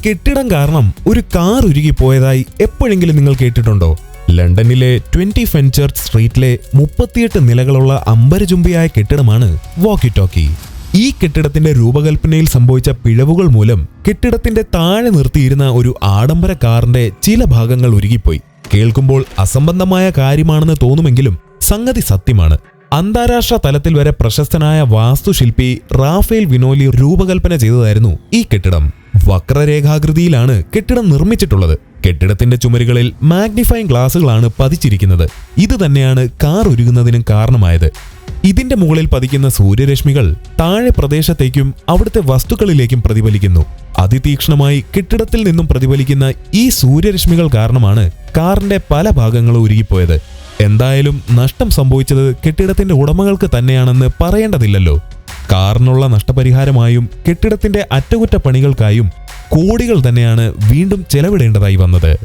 കെട്ടിടം കാരണം ഒരു കാർ ഉരുകിപ്പോയതായി എപ്പോഴെങ്കിലും നിങ്ങൾ കേട്ടിട്ടുണ്ടോ? ലണ്ടനിലെ 20 ഫെൻചർച്ച് സ്ട്രീറ്റിലെ 38 നിലകളുള്ള അമ്പരചുംബിയായ കെട്ടിടമാണ് വോക്കി ടോക്കി. ഈ കെട്ടിടത്തിന്റെ രൂപകൽപ്പനയിൽ സംഭവിച്ച പിഴവുകൾ മൂലം കെട്ടിടത്തിന്റെ താഴെ നിർത്തിയിരുന്ന ഒരു ആഡംബര കാറിന്റെ ചില ഭാഗങ്ങൾ ഉരുകിപ്പോയി. കേൾക്കുമ്പോൾ അസംബന്ധമായ കാര്യമാണെന്ന് തോന്നുമെങ്കിലും സംഗതി സത്യമാണ്. അന്താരാഷ്ട്ര തലത്തിൽ വരെ പ്രശസ്തനായ വാസ്തുശില്പി റാഫേൽ വിനോലി രൂപകൽപ്പന ചെയ്തതായിരുന്നു ഈ കെട്ടിടം. വക്രരേഖാകൃതിയിലാണ് കെട്ടിടം നിർമ്മിച്ചിട്ടുള്ളത്. കെട്ടിടത്തിന്റെ ചുമരുകളിൽ മാഗ്നിഫൈങ് ഗ്ലാസുകളാണ് പതിച്ചിരിക്കുന്നത്. ഇത് തന്നെയാണ് കാർ ഉരുകുന്നതിനും കാരണമായത്. ഇതിന്റെ മുകളിൽ പതിക്കുന്ന സൂര്യരശ്മികൾ താഴെ പ്രദേശത്തേക്കും അവിടുത്തെ വസ്തുക്കളിലേക്കും പ്രതിഫലിക്കുന്നു. അതിതീക്ഷ്ണമായി കെട്ടിടത്തിൽ നിന്നും പ്രതിഫലിക്കുന്ന ഈ സൂര്യരശ്മികൾ കാരണമാണ് കാറിന്റെ പല ഭാഗങ്ങളും ഉരുകിപ്പോയത്. എന്തായാലും നഷ്ടം സംഭവിച്ചത് കെട്ടിടത്തിന്റെ ഉടമകൾക്ക് തന്നെയാണെന്ന് പറയേണ്ടതില്ലല്ലോ. കാറിനുള്ള നഷ്ടപരിഹാരമായും കെട്ടിടത്തിന്റെ അറ്റകുറ്റപ്പണികൾക്കായും കോടികൾ തന്നെയാണ് വീണ്ടും ചെലവിടേണ്ടതായി വന്നത്.